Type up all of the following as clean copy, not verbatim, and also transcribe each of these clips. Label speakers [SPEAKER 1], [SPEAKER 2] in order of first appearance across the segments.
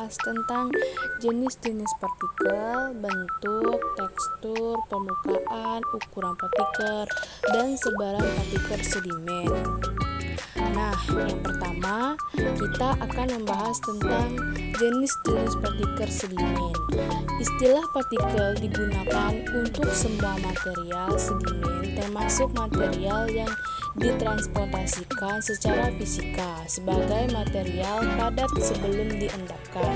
[SPEAKER 1] membahas tentang jenis-jenis partikel, bentuk, tekstur, permukaan, ukuran partikel, dan sebaran partikel sedimen. Nah, yang pertama kita akan membahas tentang jenis-jenis partikel sedimen. Istilah partikel digunakan untuk semua material sedimen, termasuk material yang ditransportasikan secara fisika sebagai material padat sebelum diendapkan.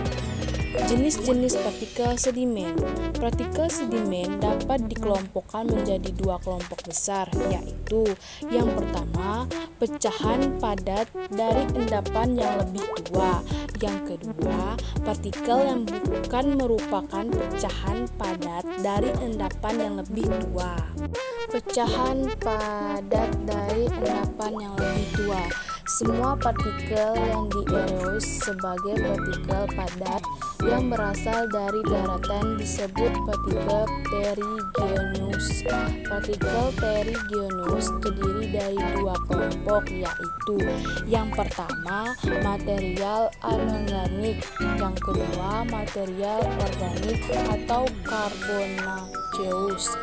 [SPEAKER 1] Jenis-jenis partikel sedimen. Partikel sedimen dapat dikelompokkan menjadi dua kelompok besar, yaitu yang pertama, pecahan padat dari endapan yang lebih tua. Yang kedua, partikel yang bukan merupakan pecahan padat dari endapan yang lebih tua. Pecahan padat dari endapan yang lebih tua. Semua partikel yang dieros sebagai partikel padat yang berasal dari daratan disebut partikel terigenius. Partikel terigenius terdiri dari dua kelompok, yaitu yang pertama material anorganik, yang kedua material organik atau carbonaceous.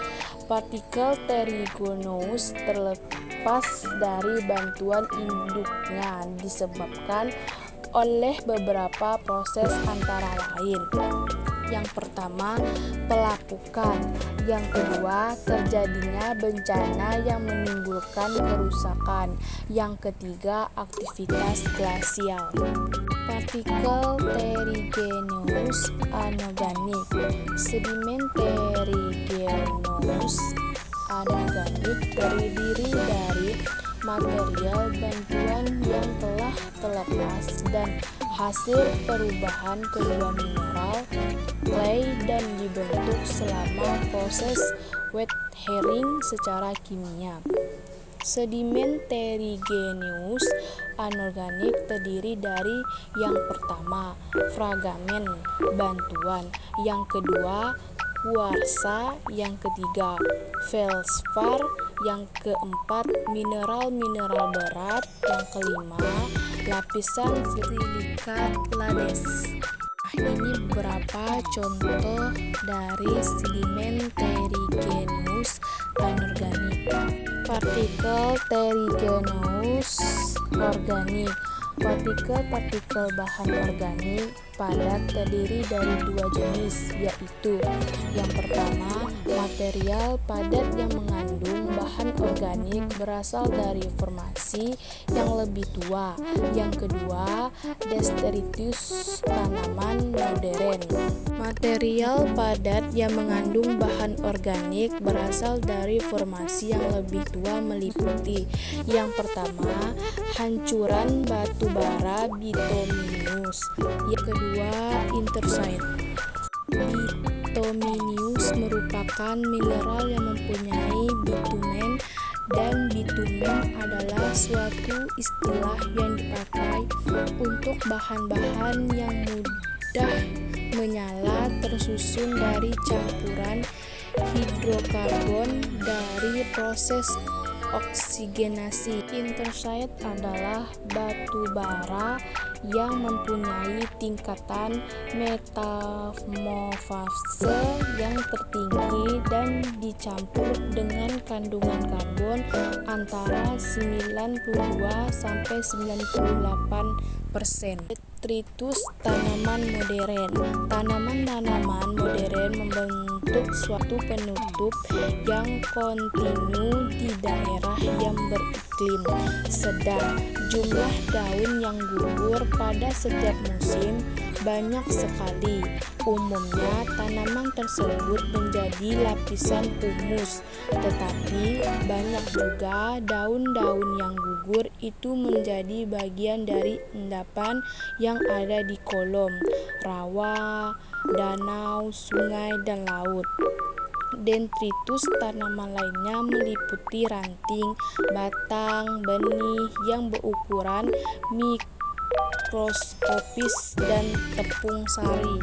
[SPEAKER 1] Partikel terigenius terlepas dari bantuan induknya disebabkan oleh beberapa proses antara lain. Yang pertama, pelapukan. Yang kedua, terjadinya bencana yang menimbulkan kerusakan. Yang ketiga, aktivitas glasial. Partikel terigenius anorganik. Sedimen terigenius anorganik terdiri dari material bantuan yang telah terlepas dan hasil perubahan kedua mineral clay dan dibentuk selama proses wet herring secara kimia. Sedimen terigenius anorganik terdiri dari yang pertama fragmen bantuan, yang kedua kuarsa, yang ketiga feldspar, yang keempat mineral-mineral berat, yang kelima lapisan silikat lades. Ini beberapa contoh dari sedimen terigenius anorganik. Partikel terigenius organik. Partikel-partikel bahan organik padat terdiri dari dua jenis, yaitu yang pertama, material padat yang mengandung bahan organik berasal dari formasi yang lebih tua. Yang kedua, detritus tanaman modern. Material padat yang mengandung bahan organik berasal dari formasi yang lebih tua meliputi yang pertama, hancuran batu bara bituminous. Yang kedua, intercite. Bituminous merupakan mineral yang mempunyai bitumen, dan bitumen adalah suatu istilah yang dipakai untuk bahan-bahan yang mudah menyala tersusun dari campuran hidrokarbon dari proses oksigenasi. Intercite adalah batu bara yang mempunyai tingkatan metamorfose yang tertinggi dan dicampur dengan kandungan karbon antara 92 sampai 98%. Detritus tanaman modern. Tanaman-tanaman modern membentuk suatu penutup yang kontinu di daerah yang beriklim sedang. Jumlah daun yang gugur pada setiap musim banyak sekali. Umumnya tanaman tersebut menjadi lapisan humus, tetapi banyak juga daun-daun yang gugur itu menjadi bagian dari endapan yang ada di kolom, rawa, danau, sungai, dan laut. Detritus tanaman lainnya meliputi ranting, batang, benih yang berukuran mikroskopis dan tepung sari.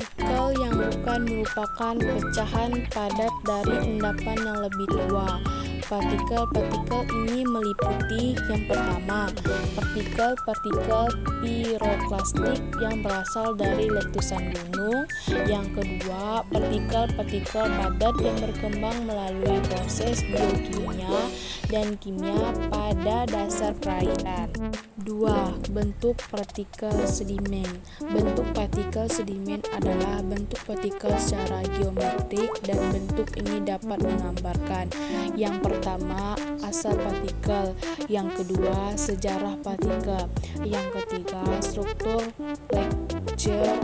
[SPEAKER 1] Partikel yang bukan merupakan pecahan padat dari endapan yang lebih tua. Partikel-partikel ini meliputi yang pertama, partikel-partikel piroklastik yang berasal dari letusan gunung. Yang kedua, partikel-partikel padat yang berkembang melalui proses biokimia dan kimia pada dasar perairan. 2. Bentuk partikel sedimen. Bentuk partikel sedimen adalah bentuk partikel secara geometrik dan bentuk ini dapat menggambarkan yang pertama, asal partikel, yang kedua, sejarah partikel, yang ketiga, struktur lecture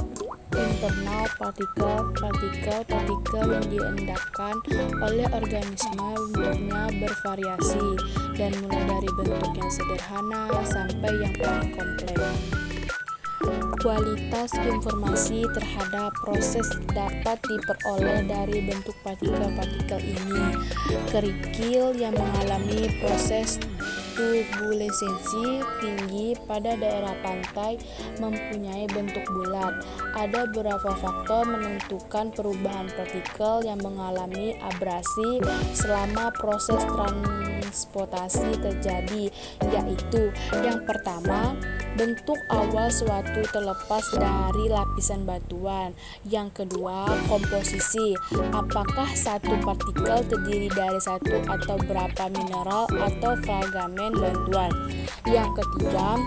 [SPEAKER 1] internal partikel yang diendapkan oleh organisme bentuknya bervariasi dan mulai dari bentuk yang sederhana sampai yang paling kompleks. Kualitas informasi terhadap proses dapat diperoleh dari bentuk partikel-partikel ini. Kerikil yang mengalami proses turbulensi tinggi pada daerah pantai mempunyai bentuk bulat. Ada beberapa faktor menentukan perubahan partikel yang mengalami abrasi selama proses transportasi terjadi, yaitu yang pertama, bentuk awal suatu terlepas dari lapisan batuan. Yang kedua, komposisi. Apakah satu partikel terdiri dari satu atau berapa mineral atau fragmen batuan. Yang ketiga,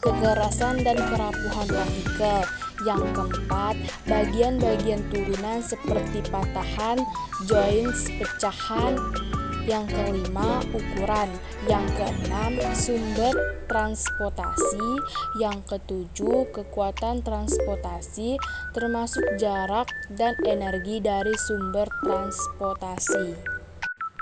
[SPEAKER 1] kekerasan dan kerapuhan partikel. Yang keempat, bagian-bagian turunan seperti patahan, joints, pecahan. Yang kelima, ukuran. Yang keenam, sumber transportasi. Yang ketujuh, kekuatan transportasi termasuk jarak dan energi dari sumber transportasi.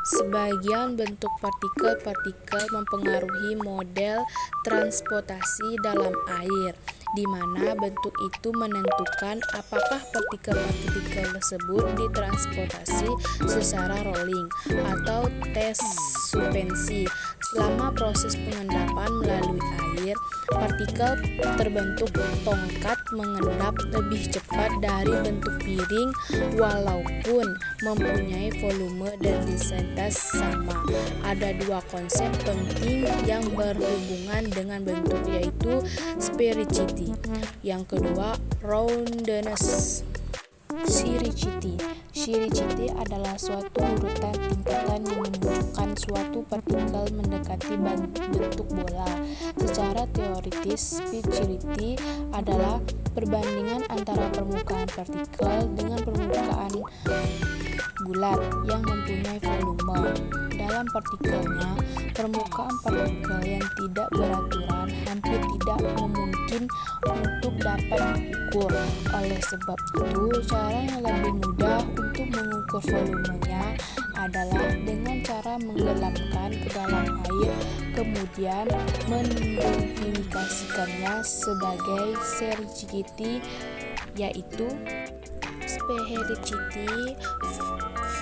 [SPEAKER 1] Sebagian bentuk partikel-partikel mempengaruhi model transportasi dalam air, di mana bentuk itu menentukan apakah partikel-partikel tersebut ditransportasi secara rolling atau tes suspensi. Selama proses pengendapan melalui air, partikel terbentuk tongkat mengendap lebih cepat dari bentuk piring walaupun mempunyai volume dan densitas sama. Ada dua konsep penting yang berhubungan dengan bentuk, yaitu sphericity. Yang kedua, roundness. Sphericity adalah suatu urutan tingkatan yang menunjukkan suatu partikel mendekati bentuk bola. Secara teoritis, sphericity adalah perbandingan antara permukaan partikel dengan permukaan bulat yang mempunyai volume. Dalam partikelnya, permukaan partikel yang tidak beraturan hampir tidak memungkin untuk dapat diukur. Oleh sebab itu, cara yang lebih mudah untuk mengukur volumenya adalah dengan cara menggelamkan ke dalam air, kemudian mendefinisikannya sebagai sphericity, yaitu sphericity.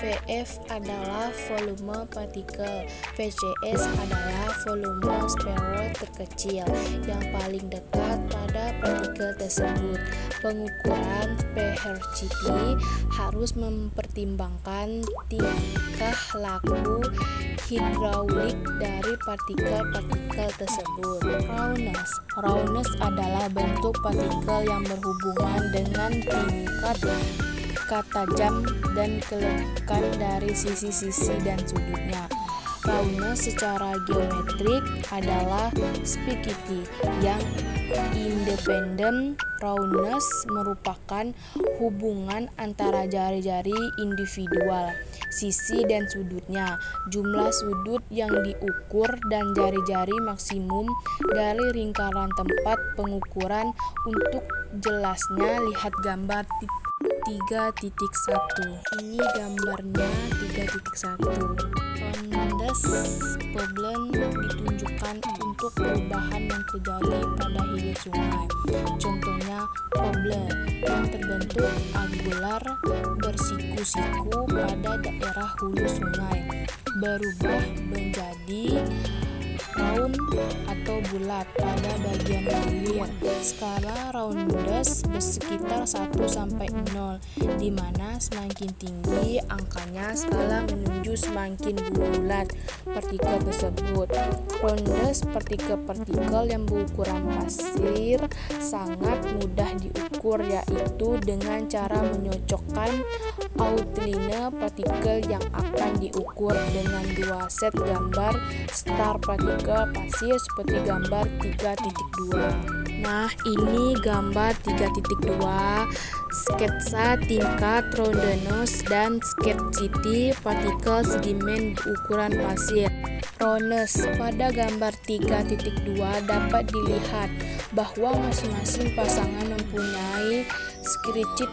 [SPEAKER 1] VF adalah volume partikel, VCS adalah volume spheroid terkecil yang paling dekat pada partikel tersebut. Pengukuran sphericity harus mempertimbangkan tingkah laku hidraulik dari partikel-partikel tersebut. Roundness adalah bentuk partikel yang berhubungan dengan tingkat tajam dan kelekan dari sisi-sisi dan sudutnya. Roundness secara geometrik adalah spaghetti yang independen. Roundness merupakan hubungan antara jari-jari individual, sisi dan sudutnya, jumlah sudut yang diukur, dan jari-jari maksimum dari lingkaran tempat pengukuran. Untuk jelasnya, lihat gambar 3.1. Ini gambarnya 3.1. Roundness problem ditunjukkan untuk perubahan yang terjadi pada hilir sungai. Contohnya, problem yang terbentuk agular bersiku-siku pada daerah hulu sungai berubah menjadi round atau bulat pada bagian hilir. Skala roundness bersekitar 1-0, di mana semakin tinggi angkanya skala menuju semakin bulat partikel tersebut. Roundness partikel-partikel yang berukuran pasir sangat mudah diukur, yaitu dengan cara menyocokkan outline partikel yang akan diukur dengan dua set gambar star partikel pasir seperti gambar 3.2. Nah, ini gambar 3.2 sketsa tingkat roundness dan scarcity partikel sedimen ukuran pasir. Roundness pada gambar 3.2 dapat dilihat bahwa masing-masing pasangan mempunyai scarcity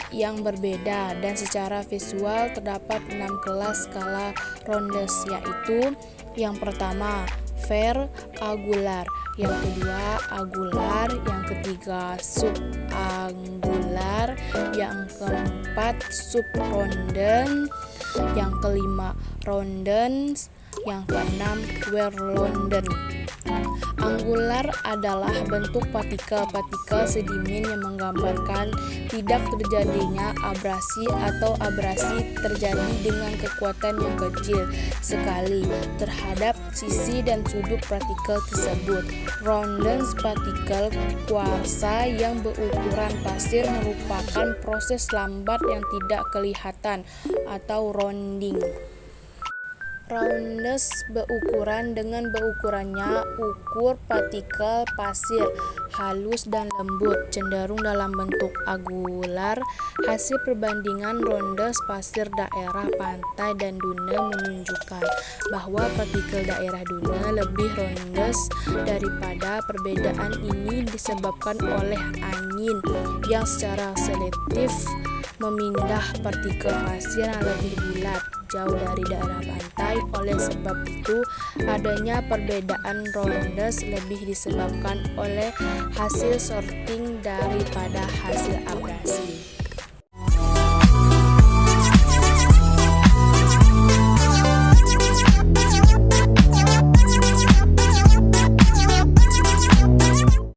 [SPEAKER 1] yang berbeda, dan secara visual terdapat 6 kelas skala roundness, yaitu yang pertama fair angular, yang kedua angular, yang ketiga subangular, yang keempat subrounded, yang kelima rounded, yang keenam well-rounded. Angular adalah bentuk partikel-partikel sedimen yang menggambarkan tidak terjadinya abrasi atau abrasi terjadi dengan kekuatan yang kecil sekali terhadap sisi dan sudut partikel tersebut. Rounded partikel kuarsa yang berukuran pasir merupakan proses lambat yang tidak kelihatan atau rounding. Roundness berukuran dengan berukurannya ukur partikel pasir halus dan lembut cenderung dalam bentuk angular. Hasil perbandingan roundness pasir daerah pantai dan dune menunjukkan bahwa partikel daerah dune lebih roundness daripada. Perbedaan ini disebabkan oleh angin yang secara selektif memindah partikel pasir yang lebih bulat jauh dari daerah pantai. Oleh sebab itu, adanya perbedaan roundness lebih disebabkan oleh hasil sorting daripada hasil abrasi.